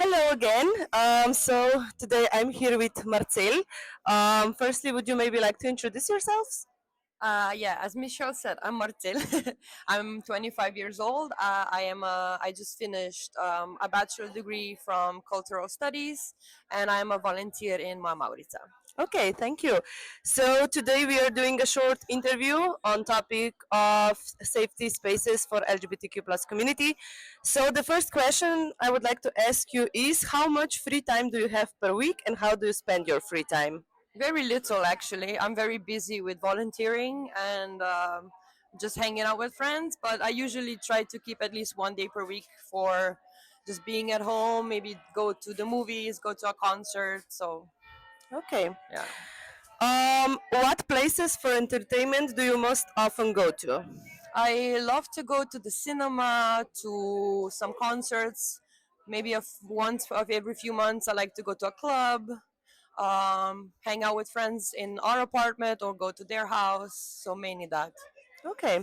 Hello again. So today I'm here with Marcel. Firstly, would you maybe like to introduce yourselves? Yeah, as Michelle said, I'm Marcel. I'm 25 years old. I just finished a bachelor degree from cultural studies, and I'm a volunteer in Mauritius. Okay, thank you. So today we are doing a short interview on topic of safety spaces for LGBTQ plus community. So the first question I would like to ask you is how much free time do you have per week and how do you spend your free time? Very little, actually. I'm very busy with volunteering and just hanging out with friends, but I usually try to keep at least 1 day per week for just being at home, maybe go to the movies, go to a concert. So, Okay. yeah. What places for entertainment do you most often go to? I love to go to the cinema, to some concerts. Maybe once of every few months, I like to go to a club, hang out with friends in our apartment or go to their house. So mainly that. Okay.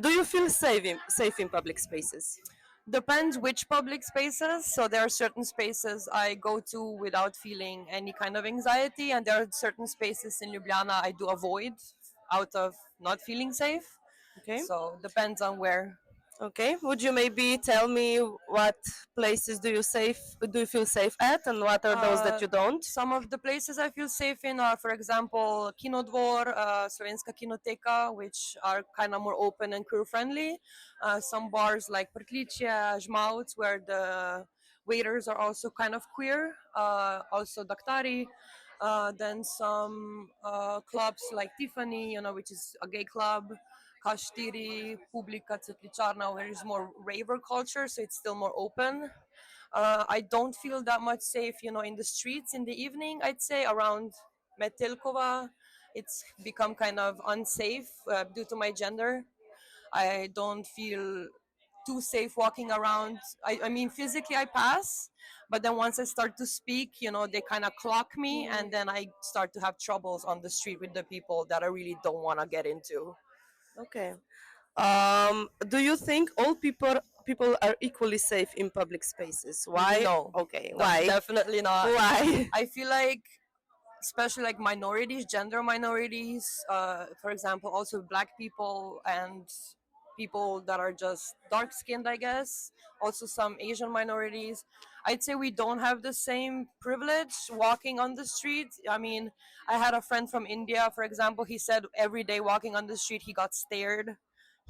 Do you feel safe in public spaces? Depends which public spaces. So there are certain spaces I go to without feeling any kind of anxiety, and there are certain spaces in Ljubljana I do avoid out of not feeling safe. Okay. So depends on where. Okay. Would you maybe tell me what places do you feel safe at and what are those that Uh, you don't? some of the places I feel safe in are, for example, Kinodvor, Slovenska Kinoteka, which are kind of more open and queer friendly. Some bars like Prkličje, Žmauc, where the waiters are also kind of queer. Also Daktari. Then some clubs like Tiffany, which is a gay club. Kashtiri, Publika, Cetličarna, where it's more raver culture, so it's still more open. I don't feel that much safe, in the streets in the evening. I'd say around Metelkova, it's become kind of unsafe due to my gender. I don't feel too safe walking around. I mean, physically I pass, but then once I start to speak, they kind of clock me, and then I start to have troubles on the street with the people that I really don't want to get into. Okay. Do you think all people are equally safe in public spaces? Why? No, Okay. Why? definitely not. Why? I feel like especially like minorities, gender minorities, for example, also black people and people that are just dark skinned, I guess. Also, some Asian minorities. I'd say we don't have the same privilege walking on the street. I mean, I had a friend from India, for example, he said every day walking on the street, he got stared,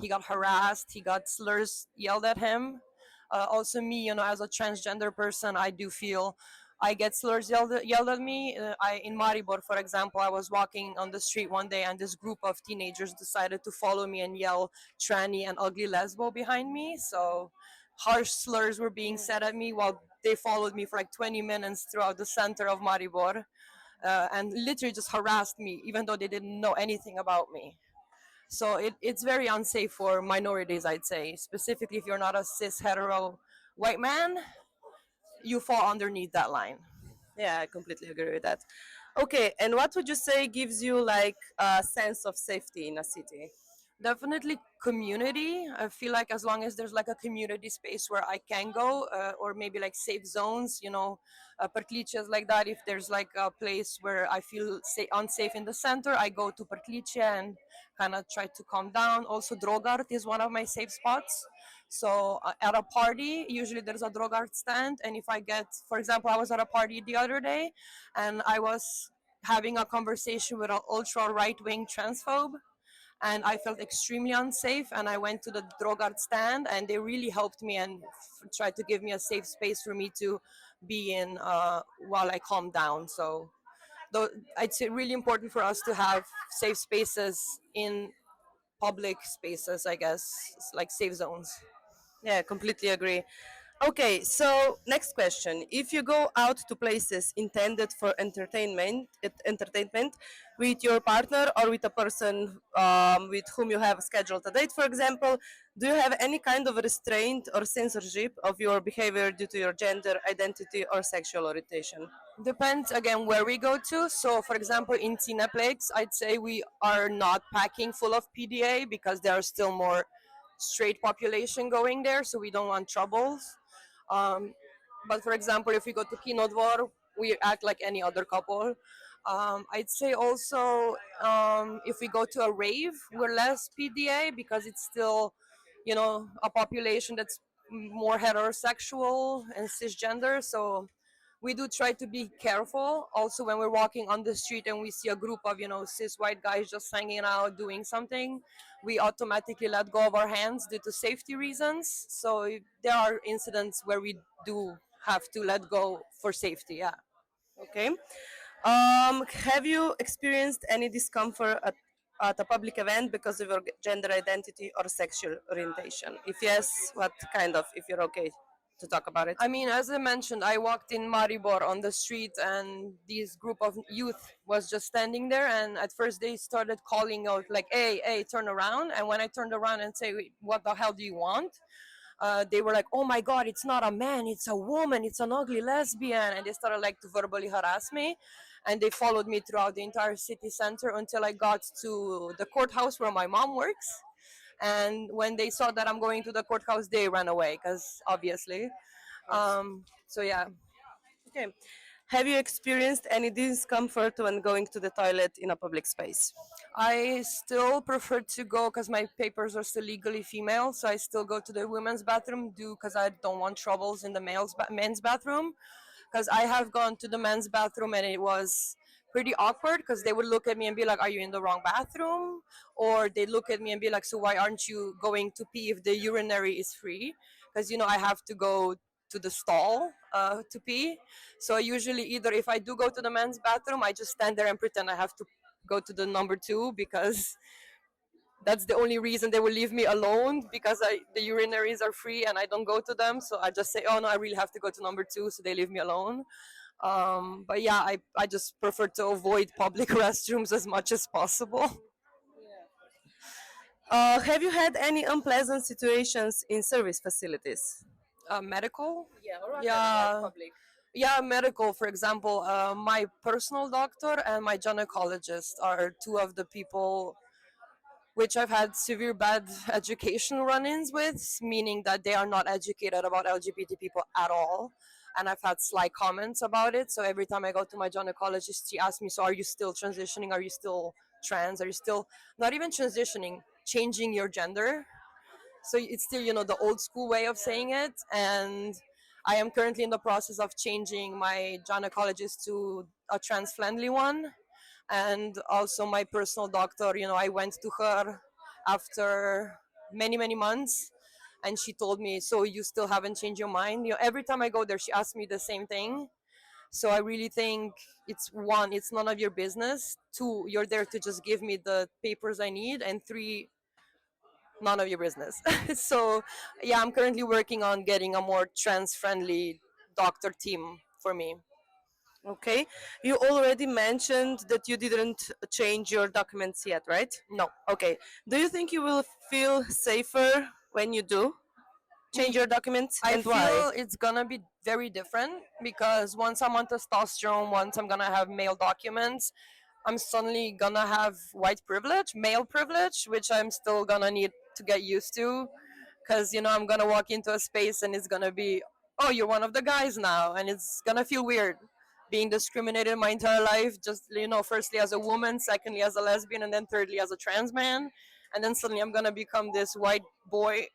he got harassed, he got slurs yelled at him. Also, me, as a transgender person, I do feel I get slurs yelled at me. In Maribor, for example, I was walking on the street one day, and this group of teenagers decided to follow me and yell "tranny" and "ugly lesbo" behind me. So harsh slurs were being said at me while they followed me for like 20 minutes throughout the center of Maribor, and literally just harassed me, even though they didn't know anything about me. So it's very unsafe for minorities, I'd say, specifically if you're not a cis hetero white man, you fall underneath that line. Yeah, I completely agree with that. Okay, and what would you say gives you like a sense of safety in a city? Definitely community. I feel like as long as there's like a community space where I can go, or maybe like safe zones, Pertliches like that. If there's like a place where I feel unsafe in the center, I go to Pertliche and kind of try to calm down. Also, Drogart is one of my safe spots. So at a party, usually there's a Drogart stand, and if I get, for example, I was at a party the other day, and I was having a conversation with an ultra right wing transphobe, and I felt extremely unsafe. And I went to the Drogart stand, and they really helped me and tried to give me a safe space for me to be in while I calm down. So, though, it's really important for us to have safe spaces in public spaces, I guess, like safe zones. Yeah, completely agree. Okay, so next question. If you go out to places intended for entertainment with your partner or with a person with whom you have scheduled a date, for example, do you have any kind of restraint or censorship of your behavior due to your gender, identity, or sexual orientation? Depends again where we go to. So, for example, in Cineplex, I'd say we are not packing full of PDA because there are still more straight population going there, so we don't want troubles. Um, But for example, if we go to Kino Dvor, we act like any other couple. I'd say also, if we go to a rave, we're less PDA because it's still, a population that's more heterosexual and cisgender. So we do try to be careful. Also, when we're walking on the street and we see a group of, cis white guys just hanging out doing something, we automatically let go of our hands due to safety reasons. So there are incidents where we do have to let go for safety. Yeah. Okay. Have you experienced any discomfort at a public event because of your gender identity or sexual orientation? If yes, what kind of? If you're okay to talk about it. I mean, as I mentioned, I walked in Maribor on the street, and this group of youth was just standing there. And at first, they started calling out like, "Hey, hey, turn around!" And when I turned around and say, "Wait, what the hell do you want?" They were like, "Oh my God, it's not a man, it's a woman, it's an ugly lesbian," and they started like to verbally harass me. And they followed me throughout the entire city center until I got to the courthouse where my mom works. And when they saw that I'm going to the courthouse, they ran away because obviously. So yeah. Okay. Have you experienced any discomfort when going to the toilet in a public space? I still prefer to go because my papers are still legally female, so I still go to the women's bathroom do because I don't want troubles in the men's bathroom. Because I have gone to the men's bathroom and it was pretty awkward because they would look at me and be like, "Are you in the wrong bathroom?" Or they'd look at me and be like, "So why aren't you going to pee if the urinary is free?" Because I have to go to the stall to pee. So usually, either if I do go to the men's bathroom, I just stand there and pretend I have to go to the number two because that's the only reason they will leave me alone because the urinaries are free and I don't go to them. So I just say, "Oh no, I really have to go to number two," so they leave me alone. But yeah, I just prefer to avoid public restrooms as much as possible. Have you had any unpleasant situations in service facilities? Medical. Yeah, or other like Yeah. public. Yeah, medical. For example, my personal doctor and my gynecologist are two of the people which I've had severe bad education run-ins with, meaning that they are not educated about LGBT people at all. And I've had sly comments about it. So every time I go to my gynecologist, she asks me, "So are you still transitioning? Are you still trans? Are you still not even transitioning, changing your gender?" So it's still, the old school way of saying it. And I am currently in the process of changing my gynecologist to a trans-friendly one. And also my personal doctor, I went to her after many many months, and she told me, "So you still haven't changed your mind?" Every time I go there, she asks me the same thing. So I really think it's one, it's none of your business. Two, you're there to just give me the papers I need. And three, none of your business. So yeah, I'm currently working on getting a more trans friendly doctor team for me. Okay. You already mentioned that you didn't change your documents yet, right? No. Okay. Do you think you will feel safer when you do change Me, your documents, I and why? feel it's gonna be very different because once I'm on testosterone, once I'm gonna have male documents, I'm suddenly gonna have white privilege, male privilege, which I'm still gonna need to get used to. Because, I'm gonna walk into a space and it's gonna be, "Oh, you're one of the guys now." And it's gonna feel weird being discriminated my entire life. Just, firstly as a woman, secondly as a lesbian, and then thirdly as a trans man. And then suddenly I'm gonna become this white boy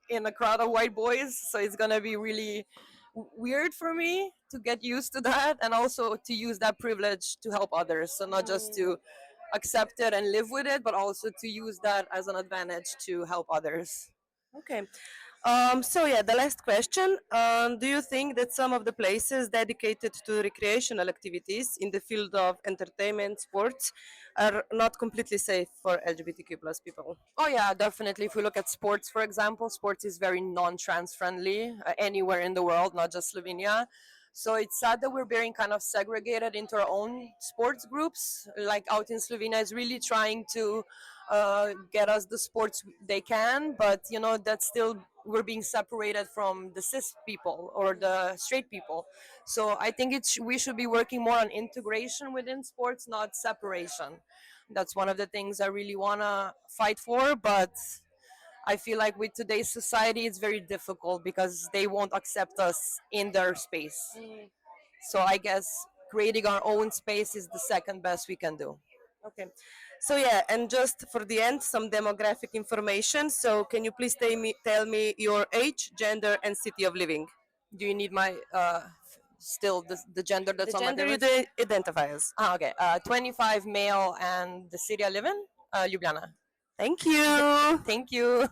in a crowd of white boys. So it's gonna be really weird for me to get used to that, and also to use that privilege to help others. So not just to accept it and live with it, but also to use that as an advantage to help others. Okay. So yeah, the last question. Do you think that some of the places dedicated to recreational activities in the field of entertainment, sports, are not completely safe for LGBTQ plus people? Oh yeah, definitely. If we look at sports, for example, sports is very non-trans friendly anywhere in the world, not just Slovenia. So it's sad that we're being kind of segregated into our own sports groups. Like out in Slovenia, is really trying to get us the sports they can, but that's still, we're being separated from the cis people or the straight people. So I think we should be working more on integration within sports, not separation. That's one of the things I really want to fight for. But I feel like with today's society, it's very difficult because they won't accept us in their space. So I guess creating our own space is the second best we can do. Okay. So yeah, and just for the end, some demographic information. So can you please tell me your age, gender, and city of living? Do you need my still the gender The that's on my gender you papers? identify as. Ah, okay. 25 male and the city I live in, Ljubljana. Thank you. Thank you.